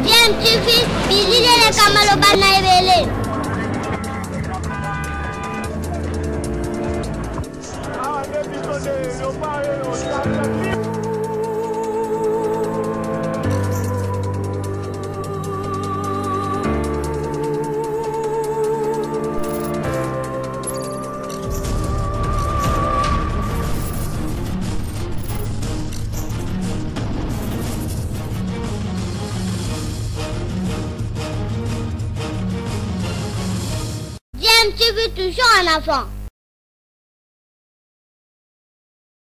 DMTV, bilile kamalo bana ebele. DMTV toujours en avant.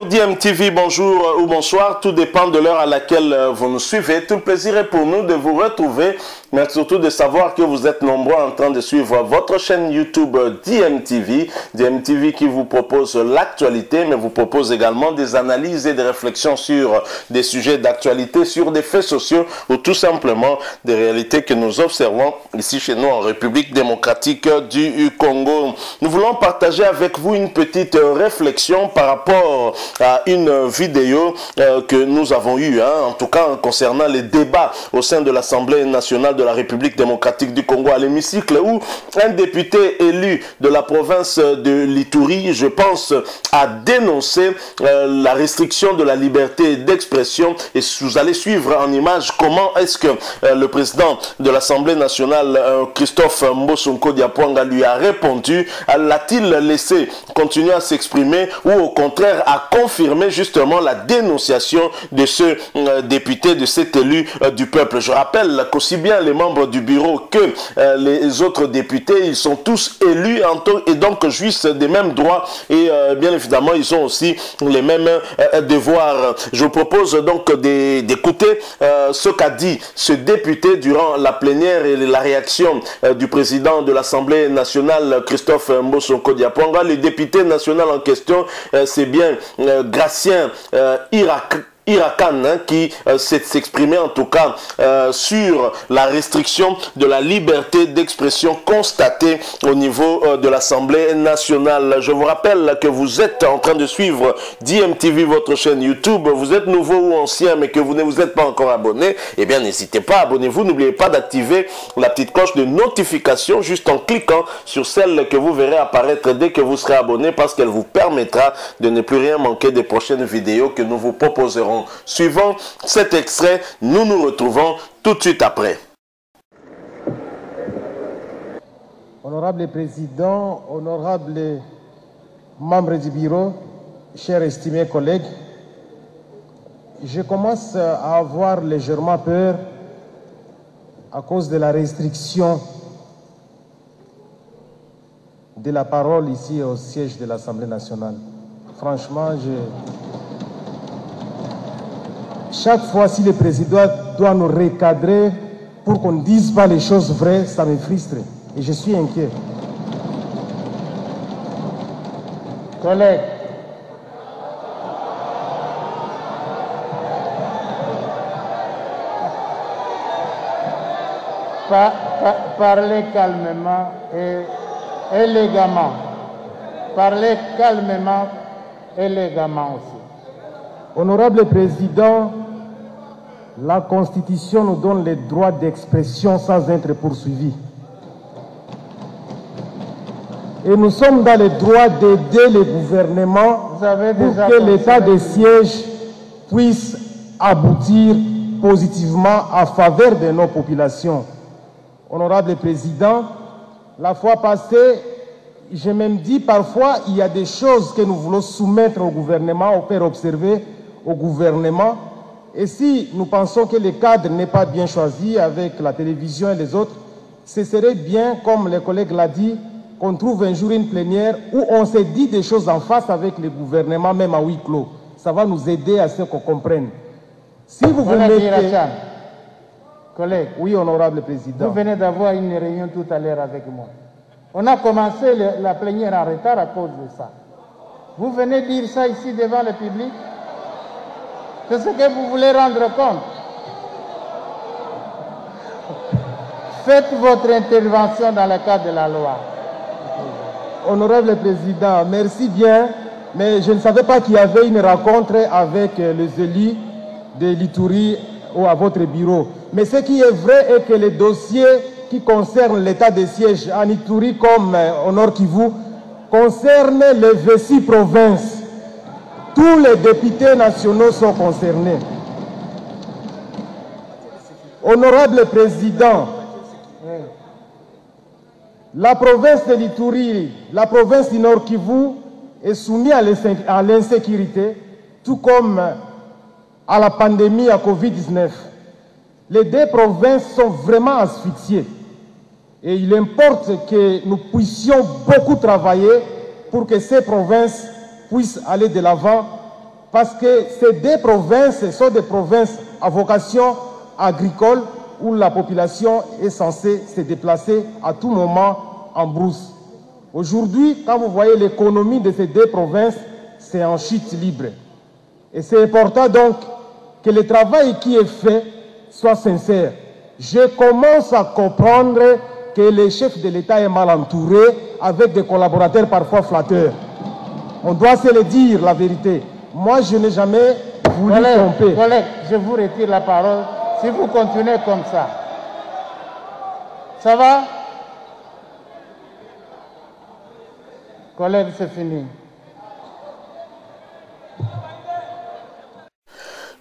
DMTV, bonjour ou bonsoir, tout dépend de l'heure à laquelle vous nous suivez. Tout le plaisir est pour nous de vous retrouver, mais surtout de savoir que vous êtes nombreux en train de suivre votre chaîne YouTube DMTV. DMTV qui vous propose l'actualité, mais vous propose également des analyses et des réflexions sur des sujets d'actualité, sur des faits sociaux ou tout simplement des réalités que nous observons ici chez nous en République démocratique du Congo. Nous voulons partager avec vous une petite réflexion par rapport à une vidéo que nous avons eue, en tout cas concernant les débats au sein de l'Assemblée nationale de la République démocratique du Congo à l'hémicycle, où un député élu de la province de l'Ituri, je pense, a dénoncé la restriction de la liberté d'expression. Et vous allez suivre en image comment est-ce que le président de l'Assemblée nationale, Christophe Mbosonko Diapwanga, lui a répondu. L'a-t-il laissé continuer à s'exprimer ou au contraire a confirmer justement la dénonciation de ce député, de cet élu du peuple? Je rappelle qu'aussi bien les membres du bureau que les autres députés, ils sont tous élus et donc jouissent des mêmes droits et bien évidemment ils ont aussi les mêmes devoirs. Je vous propose donc d'écouter ce qu'a dit ce député durant la plénière et la réaction du président de l'Assemblée nationale, Christophe Mbosonko Diapwanga. Le député national en question, c'est bien Gratien Irakan, qui s'exprimait en tout cas sur la restriction de la liberté d'expression constatée au niveau de l'Assemblée nationale. Je vous rappelle que vous êtes en train de suivre DMTV, votre chaîne YouTube. Vous êtes nouveau ou ancien mais que vous ne vous êtes pas encore abonné, eh bien n'hésitez pas, abonnez-vous. N'oubliez pas d'activer la petite cloche de notification juste en cliquant sur celle que vous verrez apparaître dès que vous serez abonné, parce qu'elle vous permettra de ne plus rien manquer des prochaines vidéos que nous vous proposerons. Suivant cet extrait, nous nous retrouvons tout de suite après. Honorable Président, honorables membres du bureau, chers estimés collègues, je commence à avoir légèrement peur à cause de la restriction de la parole ici au siège de l'Assemblée nationale. Franchement, chaque fois, si le président doit nous recadrer pour qu'on ne dise pas les choses vraies, ça me frustre. Et je suis inquiet. Collègues, parlez calmement et élégamment. Parlez calmement et élégamment aussi. Honorable Président, la Constitution nous donne le droit d'expression sans être poursuivi. Et nous sommes dans le droit d'aider le gouvernement pour que l'état de siège puisse aboutir positivement en faveur de nos populations. Honorable Président, la fois passée, j'ai même dit parfois il y a des choses que nous voulons soumettre au gouvernement, ou faire observer au gouvernement. Et si nous pensons que le cadre n'est pas bien choisi avec la télévision et les autres, ce serait bien, comme le collègue l'a dit, qu'on trouve un jour une plénière où on se dit des choses en face avec le gouvernement, même à huis clos. Ça va nous aider à ce qu'on comprenne. Si vous vous mettez... Collègue, oui, honorable Président. Vous venez d'avoir une réunion tout à l'heure avec moi. On a commencé la plénière en retard à cause de ça. Vous venez dire ça ici devant le public? C'est ce que vous voulez rendre compte. Faites votre intervention dans le cadre de la loi. Honorable Président, merci bien, mais je ne savais pas qu'il y avait une rencontre avec les élus de l'Ituri ou à votre bureau. Mais ce qui est vrai est que les dossiers qui concernent l'état de siège en Ituri comme au Nord Kivu concernent les 26 provinces. Tous les députés nationaux sont concernés. Honorable Président, la province de l'Ituri, la province du Nord Kivu est soumise à l'insécurité, tout comme à la pandémie à Covid-19. Les deux provinces sont vraiment asphyxiées. Et il importe que nous puissions beaucoup travailler pour que ces provinces puissent aller de l'avant, parce que ces deux provinces sont des provinces à vocation agricole où la population est censée se déplacer à tout moment en brousse. Aujourd'hui, quand vous voyez l'économie de ces deux provinces, c'est en chute libre. Et c'est important donc que le travail qui est fait soit sincère. Je commence à comprendre que le chef de l'État est mal entouré avec des collaborateurs parfois flatteurs. On doit se le dire, la vérité. Moi, je n'ai jamais voulu tromper. Collègue, je vous retire la parole. Si vous continuez comme ça, ça va? Collègue, c'est fini.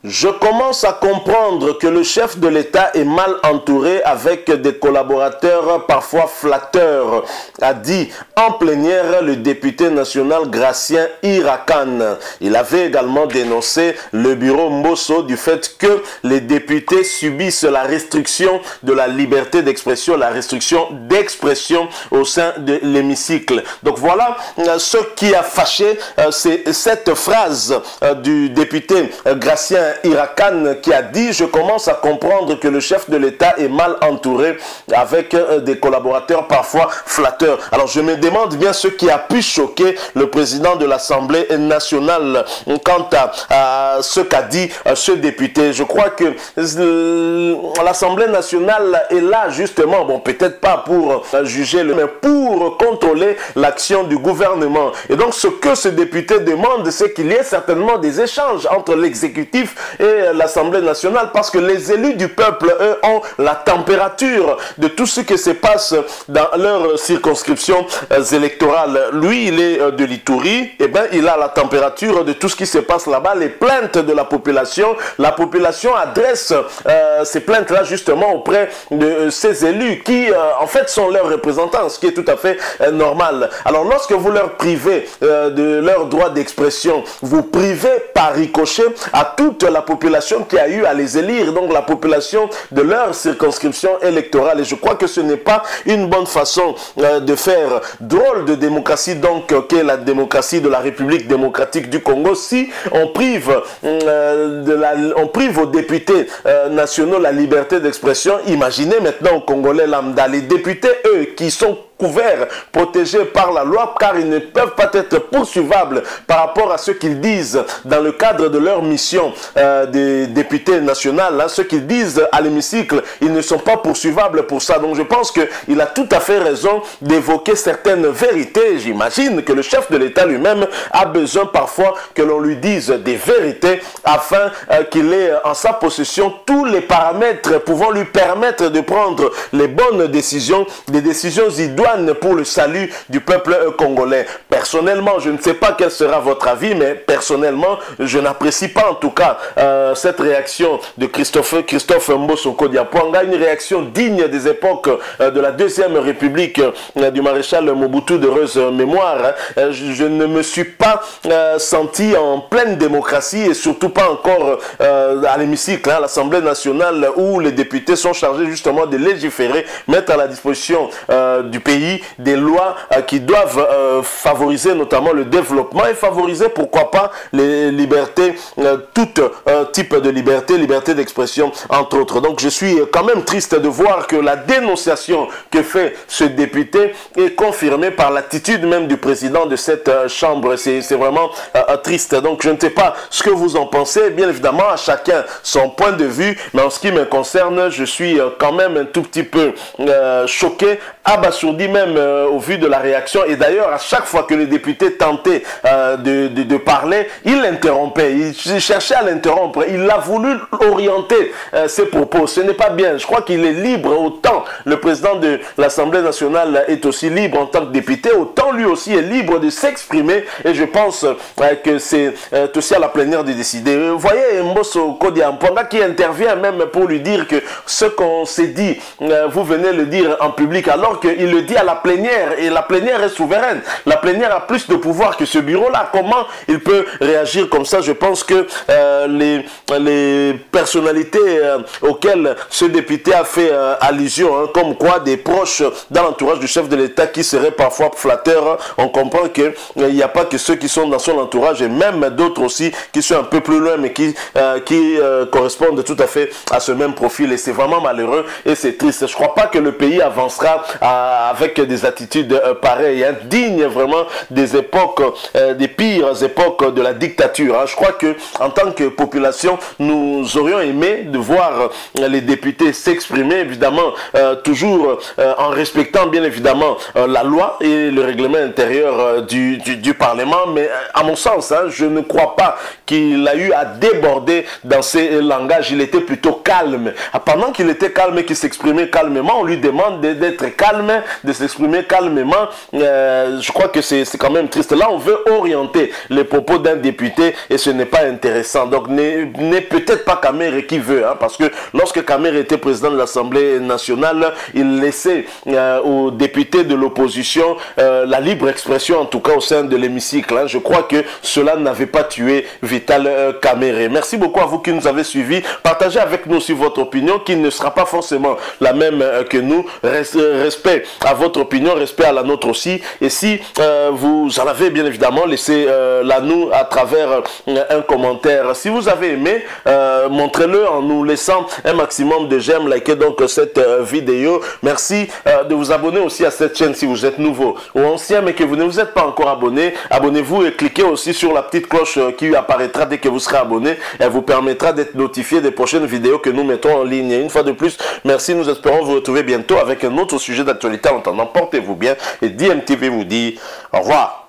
Je commence à comprendre que le chef de l'État est mal entouré avec des collaborateurs parfois flatteurs, a dit en plénière le député national Gratien Irakan. Il avait également dénoncé le bureau Mbosso du fait que les députés subissent la restriction de la liberté d'expression, la restriction d'expression au sein de l'hémicycle. Donc voilà ce qui a fâché, c'est cette phrase du député Gratien Irakan qui a dit « Je commence à comprendre que le chef de l'État est mal entouré avec des collaborateurs parfois flatteurs ». Alors je me demande bien ce qui a pu choquer le président de l'Assemblée nationale quant à ce qu'a dit ce député. Je crois que l'Assemblée nationale est là justement, bon peut-être pas pour juger, mais pour contrôler l'action du gouvernement. Et donc ce que ce député demande, c'est qu'il y ait certainement des échanges entre l'exécutif et l'Assemblée nationale, parce que les élus du peuple, eux, ont la température de tout ce qui se passe dans leurs circonscriptions électorales. Lui, il est de l'Ituri, et bien il a la température de tout ce qui se passe là-bas, les plaintes de la population adresse ces plaintes-là justement auprès de ces élus qui, en fait, sont leurs représentants, ce qui est tout à fait normal. Alors, lorsque vous leur privez de leur droit d'expression, vous privez par ricochet à toute la population qui a eu à les élire, donc la population de leur circonscription électorale. Et je crois que ce n'est pas une bonne façon de faire. Drôle de démocratie donc qu'est la démocratie de la République démocratique du Congo si on prive, aux députés nationaux la liberté d'expression. Imaginez maintenant aux Congolais lambda, les députés, eux, qui sont couverts, protégés par la loi, car ils ne peuvent pas être poursuivables par rapport à ce qu'ils disent dans le cadre de leur mission des députés nationaux, hein, ce qu'ils disent à l'hémicycle, ils ne sont pas poursuivables pour ça. Donc je pense qu'il a tout à fait raison d'évoquer certaines vérités. J'imagine que le chef de l'État lui-même a besoin parfois que l'on lui dise des vérités afin qu'il ait en sa possession tous les paramètres pouvant lui permettre de prendre les bonnes décisions, des décisions idoines pour le salut du peuple congolais. Personnellement, je ne sais pas quel sera votre avis, mais personnellement, je n'apprécie pas en tout cas cette réaction de Christophe Mbosso Kodiapwanga, une réaction digne des époques de la Deuxième République du maréchal Mobutu d'heureuse mémoire. Je ne me suis pas senti en pleine démocratie et surtout pas encore à l'hémicycle, à l'Assemblée nationale où les députés sont chargés justement de légiférer, mettre à la disposition du pays des lois qui doivent favoriser notamment le développement et favoriser pourquoi pas les libertés, tout type de liberté d'expression entre autres. Donc je suis quand même triste de voir que la dénonciation que fait ce député est confirmée par l'attitude même du président de cette chambre. C'est vraiment triste. Donc je ne sais pas ce que vous en pensez. Bien évidemment, à chacun son point de vue, mais en ce qui me concerne, je suis quand même un tout petit peu choqué, abasourdi lui-même, au vu de la réaction, et d'ailleurs, à chaque fois que le député tentait de parler, il l'interrompait, il cherchait à l'interrompre, il a voulu orienter ses propos. Ce n'est pas bien. Je crois qu'il est libre, autant le président de l'Assemblée nationale est aussi libre en tant que député, autant lui aussi est libre de s'exprimer, et je pense que c'est aussi à la plénière de décider. Vous voyez Mbosso Kodiamponga qui intervient même pour lui dire que ce qu'on s'est dit, vous venez le dire en public, alors qu'il le dit à la plénière, et la plénière est souveraine. La plénière a plus de pouvoir que ce bureau-là. Comment il peut réagir comme ça? Je pense que les personnalités auxquelles ce député a fait allusion, hein, comme quoi des proches dans l'entourage du chef de l'État qui seraient parfois flatteurs, on comprend qu'il n'y a pas que ceux qui sont dans son entourage, et même d'autres aussi qui sont un peu plus loin, mais qui correspondent tout à fait à ce même profil, et c'est vraiment malheureux et c'est triste. Je ne crois pas que le pays avancera avec des attitudes pareilles, hein, dignes vraiment des époques, des pires époques de la dictature, hein. Je crois que en tant que population, nous aurions aimé de voir les députés s'exprimer, évidemment, toujours en respectant bien évidemment la loi et le règlement intérieur du Parlement, mais à mon sens, hein, je ne crois pas qu'il a eu à déborder dans ses langages. Il était plutôt calme. Pendant qu'il était calme et qu'il s'exprimait calmement, on lui demande d'être calme, de s'exprimer calmement. Je crois que c'est quand même triste. Là, on veut orienter les propos d'un député et ce n'est pas intéressant. Donc, n'est peut-être pas Kamere qui veut, hein, parce que lorsque Kamere était président de l'Assemblée nationale, il laissait aux députés de l'opposition la libre expression, en tout cas au sein de l'hémicycle, hein. Je crois que cela n'avait pas tué Vital Kamere. Merci beaucoup à vous qui nous avez suivis. Partagez avec nous aussi votre opinion, qui ne sera pas forcément la même que nous. Respect à votre opinion, respect à la nôtre aussi. Et si vous en avez bien évidemment, laissez-la nous à travers un commentaire. Si vous avez aimé, montrez-le en nous laissant un maximum de j'aime. Likez donc cette vidéo. Merci de vous abonner aussi à cette chaîne si vous êtes nouveau ou ancien, mais que vous ne vous êtes pas encore abonné. Abonnez-vous et cliquez aussi sur la petite cloche qui apparaîtra dès que vous serez abonné. Elle vous permettra d'être notifié des prochaines vidéos que nous mettons en ligne. Et une fois de plus, merci. Nous espérons vous retrouver bientôt avec un autre sujet d'actualité. En attendant, portez-vous bien et DMTV vous dit au revoir.